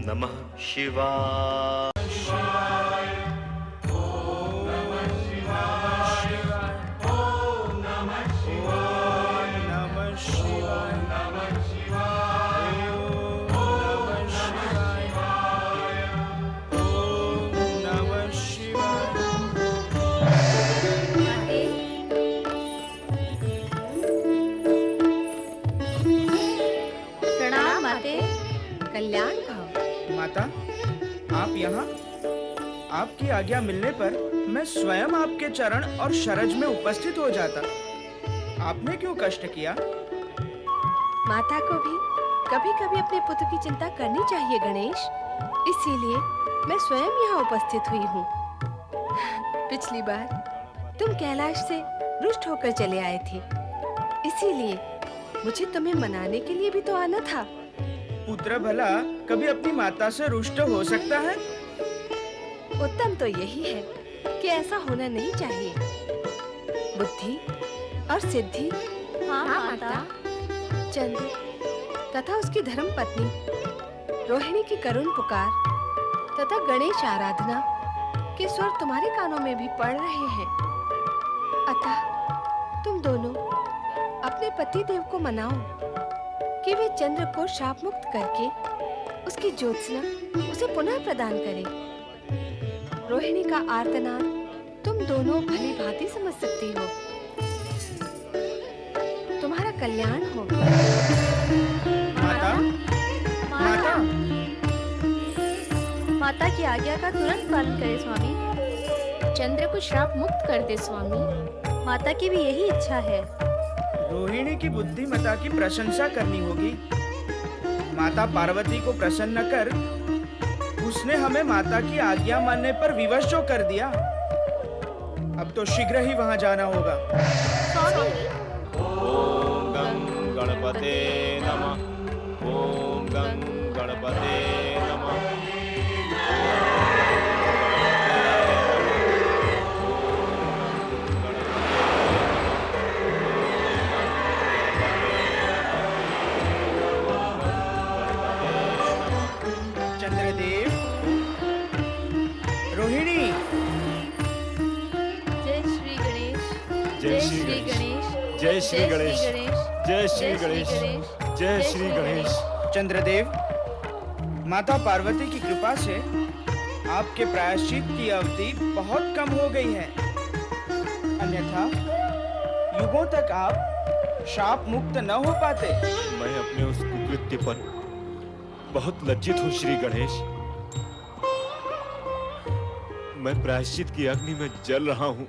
नमः शिवाय। प्रणाम माते। कल्याण कहो। माता, आप यहाँ? आपकी आज्ञा मिलने पर मैं स्वयं आपके चरण और शरज में उपस्थित हो जाता। आपने क्यों कष्ट किया? माता को भी कभी-कभी अपने पुत्र की चिंता करनी चाहिए गणेश, इसीलिए मैं स्वयं यहाँ उपस्थित हुई हूँ। पिछली बार तुम कैलाश से रुष्ट होकर चले आए थे, इसीलिए मुझे तुम्हें मनाने के लिए भी तो आना था। पुत्र भला कभी अपनी माता से रुष्ट हो सकता है? उत्तम तो यही है कि ऐसा होना नहीं चाहिए। बुद्धि और सिद्धि, हाँ माता। चंद्र तथा उसकी धर्म पत्नी रोहिणी की करुण पुकार तथा गणेश आराधना के स्वर तुम्हारे कानों में भी पड़ रहे हैं। अतः तुम दोनों अपने पति देव को मनाओ कि वे चंद्र को शाप मुक्त करके उसकी ज्योत्सना उसे पुनः प्रदान करें। रोहिणी का आर्तनाद तुम दोनों भली भांति समझ सकती हो। तुम्हारा कल्याण हो। माता, माता, माता की आज्ञा का तुरंत पालन करे स्वामी। चंद्र को श्राप मुक्त कर दे स्वामी। माता की भी यही इच्छा है। रोहिणी की बुद्धिमता की प्रशंसा करनी होगी। माता पार्वती को प्रसन्न कर उसने हमें माता की आज्ञा मानने पर विवश जो कर दिया। अब तो शीघ्र ही वहां जाना होगा। ओम गं गणपते नमः। ओम गं गणपते नमः। चंद्रदेव, रोहिणी, जय श्री गणेश। जय श्री गणेश। जय श्री गणेश। जय श्री गणेश। जय श्री गणेश। चंद्रदेव, माता पार्वती की कृपा से आपके प्रायश्चित की अवधि बहुत कम हो गई है। अन्यथा युगों तक आप शाप मुक्त न हो पाते। मैं अपने उस कुकृत्य पर बहुत लज्जित हूँ श्री गणेश। मैं प्रायश्चित की अग्नि में जल रहा हूँ।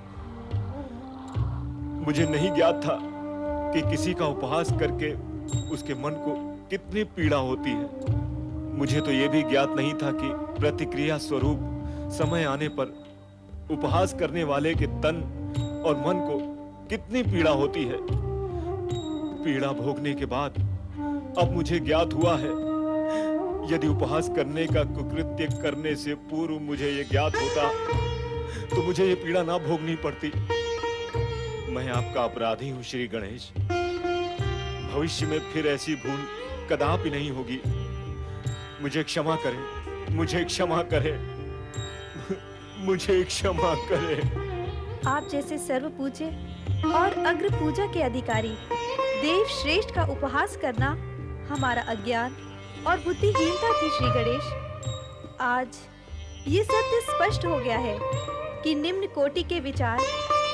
मुझे नहीं ज्ञात था कि किसी का उपहास करके उसके मन को कितनी पीड़ा होती है। मुझे तो यह भी ज्ञात नहीं था कि प्रतिक्रिया स्वरूप समय आने पर उपहास करने वाले के तन और मन को कितनी पीड़ा होती है। पीड़ा भोगने के बाद अब मुझे ज्ञात हुआ है, यदि उपहास करने का कुकृत्य करने से पूर्व मुझे ये ज्ञात होता तो मुझे ये पीड़ा ना भोगनी पड़ती। मैं आपका अपराधी हूँ श्री गणेश। भविष्य में फिर ऐसी भूल कदापि नहीं होगी। मुझे क्षमा करें, मुझे क्षमा करें, मुझे क्षमा करें। आप जैसे सर्व पूज्य और अग्र पूजा के अधिकारी देव श्रेष्ठ का उपहास करना हमारा अज्ञान और बुद्धिहीनता थी श्री गणेश। आज ये सत्य स्पष्ट हो गया है कि निम्न कोटि के विचार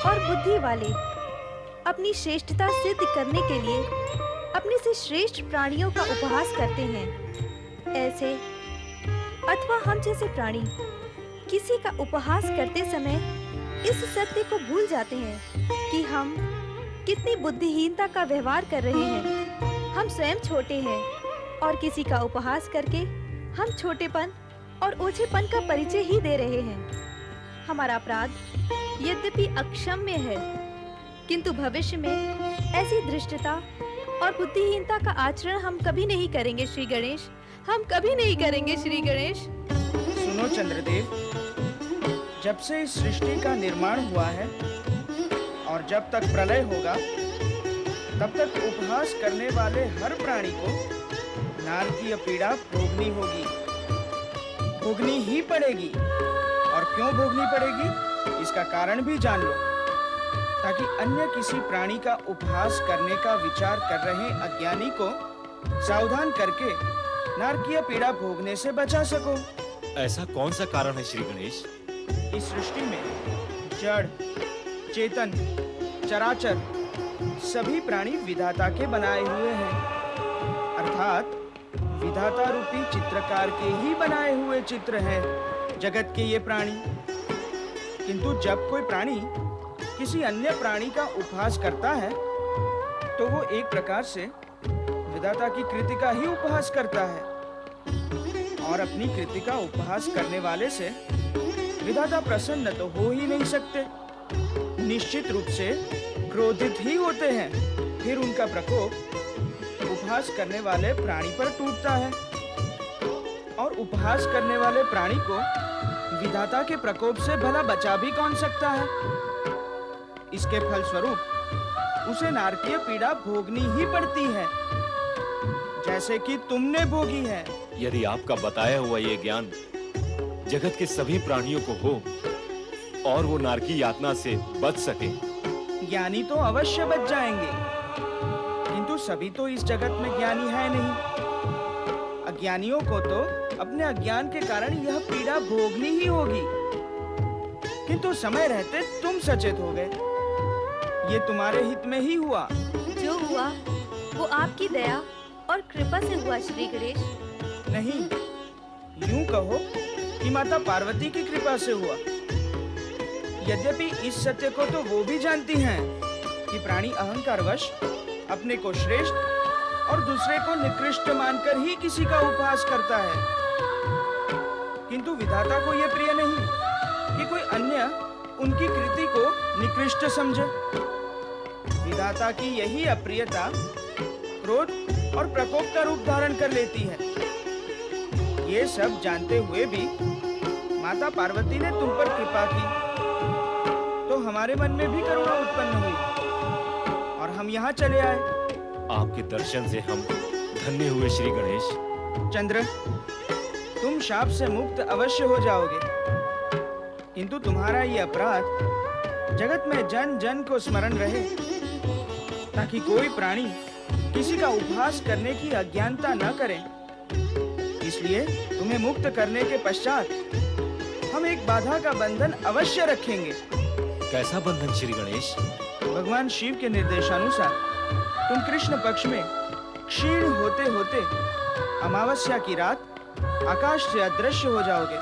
और बुद्धि वाले अपनी श्रेष्ठता सिद्ध करने के लिए अपने से श्रेष्ठ प्राणियों का उपहास करते हैं। ऐसे अथवा हम जैसे प्राणी किसी का उपहास करते समय इस सत्य को भूल जाते हैं कि हम कितनी बुद्धिहीनता का व्यवहार कर रहे हैं। हम स्वयं छोटे हैं और किसी का उपहास करके हम छोटेपन और ओछेपन का परिचय ही दे रहे हैं। हमारा अपराध यद्यपि अक्षम्य है, किंतु भविष्य में ऐसी धृष्टता और बुद्धिहीनता का आचरण हम कभी नहीं करेंगे श्री गणेश। हम कभी नहीं करेंगे श्री गणेश। सुनो चंद्रदेव, जब से इस सृष्टि का निर्माण हुआ है और जब तक प्रलय होगा तब तक उपहास करने वाले हर प्राणी को नारकीय पीड़ा भोगनी होगी। भोगनी ही पड़ेगी। और क्यों भोगनी पड़ेगी, इसका कारण भी जान लो, ताकि अन्य किसी प्राणी का उपहास करने का विचार कर रहे अज्ञानी को सावधान करके नारकीय पीड़ा भोगने से बचा सको। ऐसा कौन सा कारण है श्री गणेश? इस सृष्टि में जड़, चेतन, चराचर सभी प्राणी विधाता के बनाए हुए हैं, अर्थात विधाता रूपी चित्रकार के ही बनाए हुए चित्र हैं जगत के ये प्राणी। किंतु जब कोई प्राणी किसी अन्य प्राणी का उपहास करता है तो वो एक प्रकार से विधाता की कृति का ही उपहास करता है, और अपनी कृति का उपहास करने वाले से विधाता प्रसन्न तो हो ही नहीं सकते, निश्चित रूप से क्रोधित ही होते हैं। फिर उनका प्रकोप उपहास करने वाले प्राणी पर टूटता है, और उपहास करने वाले प्राणी को विधाता के प्रकोप से भला बचा भी कौन सकता है। इसके फलस्वरूप उसे नारकीय पीड़ा भोगनी ही पड़ती है, जैसे कि तुमने भोगी है। यदि आपका बताया हुआ ये ज्ञान जगत के सभी प्राणियों को हो और वो नारकी यातना से बच सके, ज्ञानी तो अवश्य बच जाएंगे, किंतु सभी तो इस जगत में ज्ञानी है नहीं। अज्ञानियों को तो अपने अज्ञान के कारण यह पीड़ा भोगनी ही होगी, किंतु समय रहते तुम सचेत हो गए। ये तुम्हारे हित में ही हुआ। जो हुआ वो आपकी दया और कृपा से हुआ श्री गणेश। नहीं, यूं कहो कि माता पार्वती की कृपा से हुआ। यद्यपि इस सत्य को तो वो भी जानती हैं कि प्राणी अहंकारवश अपने को श्रेष्ठ और दूसरे को निकृष्ट मानकर ही किसी का उपहास करता है, किंतु विधाता को यह प्रिय नहीं कि कोई अन्य उनकी कृति को निकृष्ट समझे। विधाता की यही अप्रियता क्रोध और प्रकोप का रूप धारण कर लेती है। ये सब जानते हुए भी माता पार्वती ने तुम पर कृपा की, तो हमारे मन में भी करुणा उत्पन्न हुई और हम यहाँ चले आए। आपके दर्शन से हम धन्य हुए श्री गणेश। चंद्र, तुम शाप से मुक्त अवश्य हो जाओगे, किंतु तुम्हारा ये अपराध जगत में जन जन को स्मरण रहे, ताकि कोई प्राणी किसी का उपहास करने की अज्ञानता न करे। इसलिए तुम्हें मुक्त करने के पश्चात हम एक बाधा का बंधन अवश्य रखेंगे। कैसा बंधन श्री गणेश? भगवान शिव के निर्देशानुसार तुम कृष्ण पक्ष में क्षीण होते होते अमावस्या की रात आकाश से अदृश्य हो जाओगे,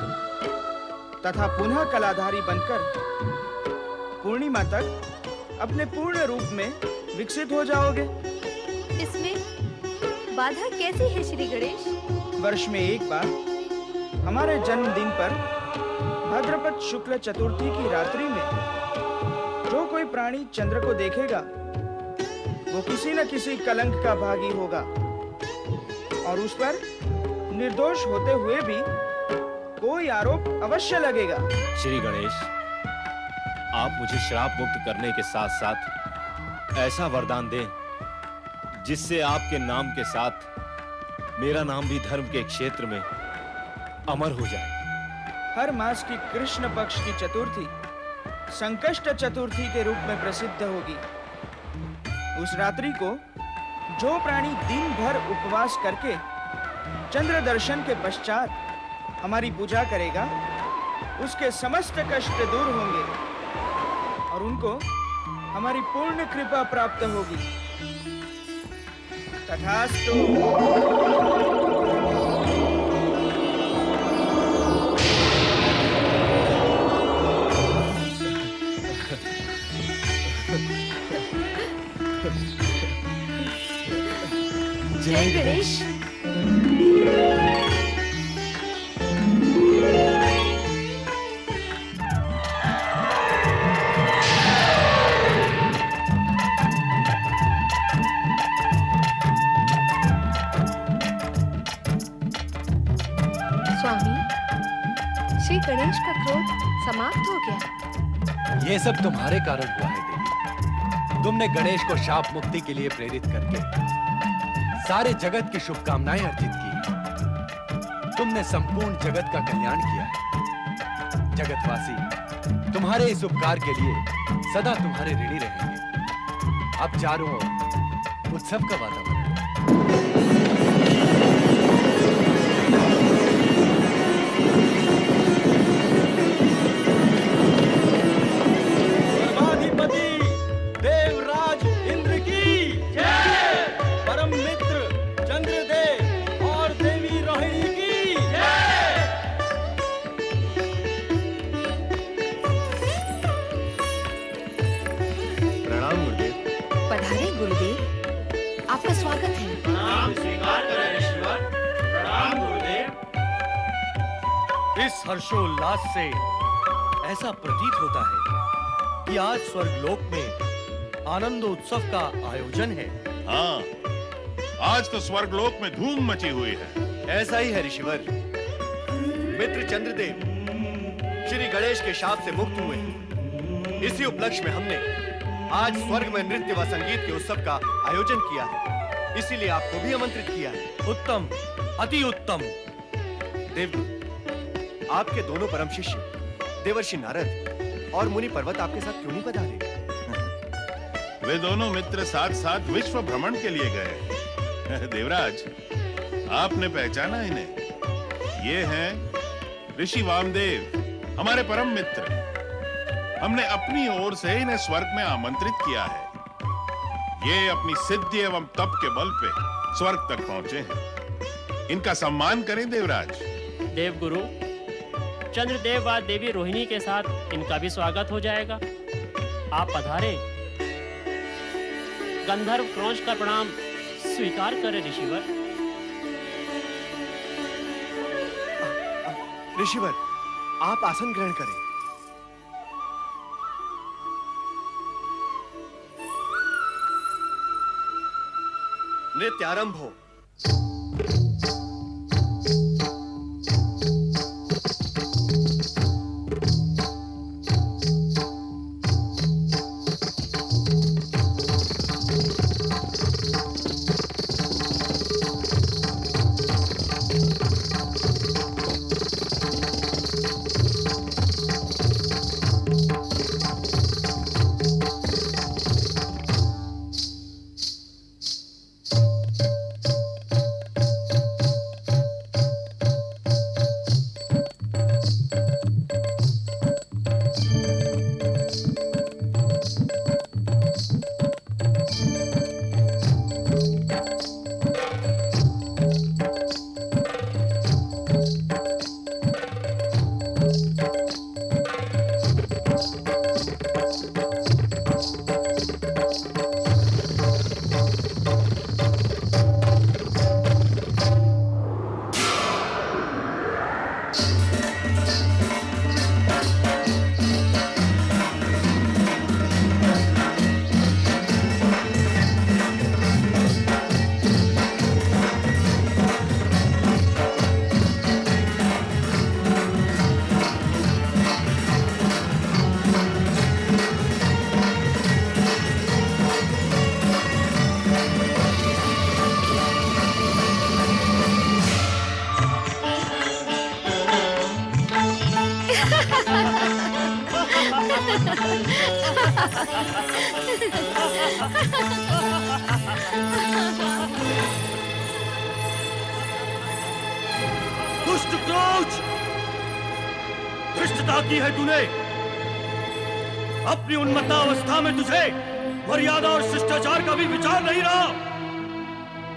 तथा पुनः कलाधारी बनकर पूर्णिमा तक अपने पूर्ण रूप में विकसित हो जाओगे। इसमें बाधा कैसी है श्री गणेश? वर्ष में एक बार हमारे जन्मदिन पर भाद्रपद शुक्ल चतुर्थी की रात्रि में जो कोई प्राणी चंद्र को देखेगा वो किसी न किसी कलंक का भागी होगा, और उस पर निर्दोष होते हुए भी कोई आरोप अवश्य लगेगा। श्री गणेश, आप मुझे श्राप मुक्त करने के साथ साथ ऐसा वरदान दें जिससे आपके नाम के साथ मेरा नाम भी धर्म के क्षेत्र में अमर हो जाए। हर मास की कृष्ण पक्ष की चतुर्थी संकष्ट चतुर्थी के रूप में प्रसिद्ध होगी। उस रात्रि को जो प्राणी दिन भर उपवास करके चंद्र दर्शन के पश्चात हमारी पूजा करेगा उसके समस्त कष्ट दूर होंगे और उनको हमारी पूर्ण कृपा प्राप्त होगी। तथास्तु। जय गणेश। स्वामी, श्री गणेश का क्रोध समाप्त हो गया। ये सब तुम्हारे कारण हुआ है देवी। तुमने गणेश को शाप मुक्ति के लिए प्रेरित करके सारे जगत की शुभकामनाएं अर्जित की। तुमने संपूर्ण जगत का कल्याण किया है। जगतवासी तुम्हारे इस उपकार के लिए सदा तुम्हारे ऋणी रहेंगे। अब चारों ओर उत्सव का वातावरण है। सर्वाधिपति देवराज इंद्र की जय। परम मित्र चंद्रदेव और देवी रोहिणी की जय। प्रणाम गुरुदेव। पधारे गुरुदेव, आपका स्वागत है। प्रणाम स्वीकार करें ऋषिवर। प्रणाम गुरुदेव। इस हर्षोल्लास से ऐसा प्रतीत होता है कि आज स्वर्गलोक में आनंदोत्सव का आयोजन है। हाँ, आज तो स्वर्गलोक में धूम मची हुई है। ऐसा ही है ऋषिवर। मित्र चंद्रदेव श्री गणेश के शाप से मुक्त हुए। इसी उपलक्ष्य में हमने आज स्वर्ग में नृत्य व संगीत के उत्सव का आयोजन किया है, इसीलिए आपको भी आमंत्रित किया है। उत्तम, अति उत्तम। देवदूत, आपके दोनों परम शिष्य देवर्षि नारद और मुनि पर्वत आपके साथ क्यों नहीं पधारे? वे दोनों मित्र साथ साथ विश्व भ्रमण के लिए गए। देवराज, आपने पहचाना इन्हें? ये हैं ऋषि वामदेव, हमारे परम मित्र। हमने अपनी ओर से इन्हें स्वर्ग में आमंत्रित किया है। ये अपनी सिद्धि एवं तप के बल पे स्वर्ग तक पहुंचे हैं। इनका सम्मान करें देवराज। देवगुरु, चंद्रदेव व देवी रोहिणी के साथ इनका भी स्वागत हो जाएगा। आप पधारे। गंधर्व क्रोंच का प्रणाम स्वीकार करें ऋषिवर। ऋषिवर, आप आसन ग्रहण करें। नृत्य आरंभ हो। दुष्ट क्रोच, धृष्टता की है तूने। अपनी उन्मत्तावस्था में तुझे मर्यादा और शिष्टाचार का भी विचार नहीं रहा।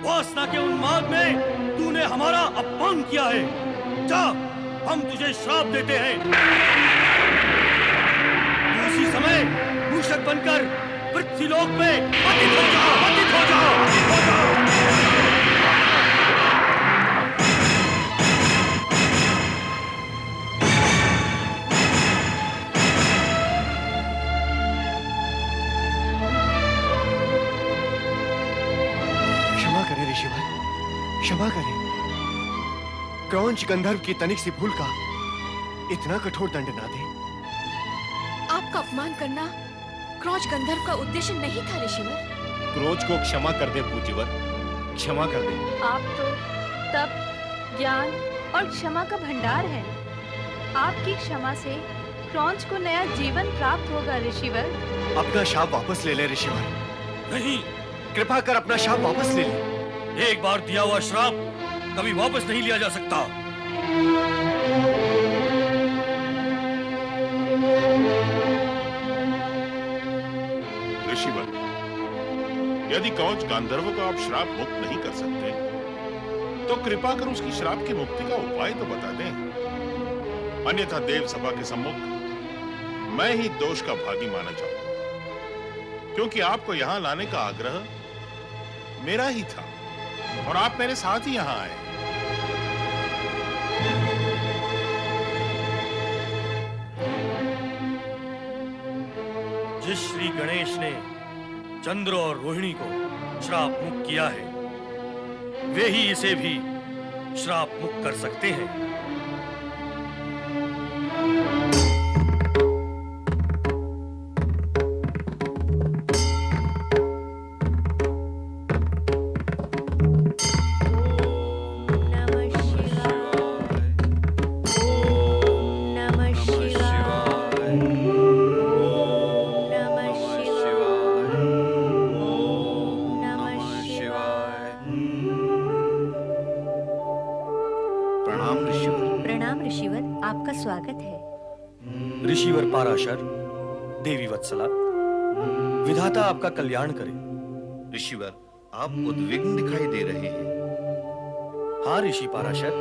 वासना के उन्माद में तूने हमारा अपमान किया है। जा, हम तुझे श्राप देते हैं। तू उसी समय मूषक बनकर पृथ्वीलोक में पतित हो जाओ, पतित हो जाओ, पतित हो जाओ। क्षमा करें। क्रौंच गंधर्व की तनिक सी भूल का इतना कठोर दंड ना दे। आपका अपमान करना क्रोच गंधर्व का उद्देश्य नहीं था ऋषिवर। क्रोच को क्षमा कर दे पूज्यवर, क्षमा कर दे। आप तो तप, ज्ञान और क्षमा का भंडार है। आपकी क्षमा से क्रौंच को नया जीवन प्राप्त होगा ऋषिवर। अपना शाप वापस ले ले ऋषिवर। नहीं, कृपा कर अपना शाप वापस ले ले। एक बार दिया हुआ श्राप कभी वापस नहीं लिया जा सकता। ऋषिवर, यदि कवच गांधर्व को आप श्राप मुक्त नहीं कर सकते, तो कृपा कर उसकी श्राप की मुक्ति का उपाय तो बता दें। अन्यथा देव सभा के सम्मुख मैं ही दोष का भागी माना जाऊंगा, क्योंकि आपको यहां लाने का आग्रह मेरा ही था और आप मेरे साथ ही यहां आए। जिस श्री गणेश ने चंद्र और रोहिणी को श्राप मुक्त किया है, वे ही इसे भी श्राप मुक्त कर सकते हैं। ऋषिवर पाराशर, देवी वत्सला, विधाता आपका कल्याण करे। ऋषिवर, आप उद्विग्न दिखाई दे रहे हैं। हाँ ऋषि पाराशर,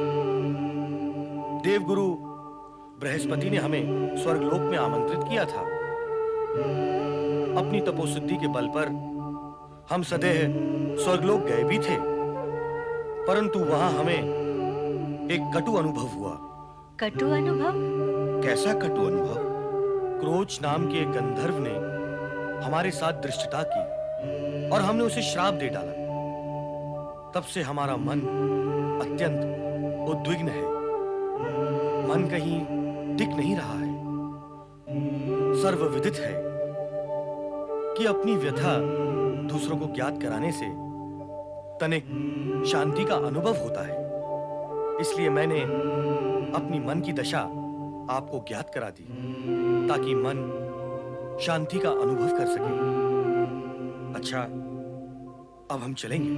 देवगुरु बृहस्पति ने हमें स्वर्गलोक में आमंत्रित किया था। अपनी तपोसिद्धि के बल पर हम सदैव स्वर्गलोक गए भी थे, परंतु वहां हमें एक कटु अनुभव हुआ। कटु अनुभव? कैसा कटु अनुभव? क्रोच नाम के एक गंधर्व ने हमारे साथ दृष्टता की और हमने उसे श्राप दे डाला। तब से हमारा मन अत्यंत उद्विग्न है। मन कहीं टिक नहीं रहा है। सर्वविदित है कि अपनी व्यथा दूसरों को ज्ञात कराने से तनिक शांति का अनुभव होता है। इसलिए मैंने अपनी मन की दशा आपको ज्ञात करा दी, ताकि मन शांति का अनुभव कर सके। अच्छा, अब हम चलेंगे।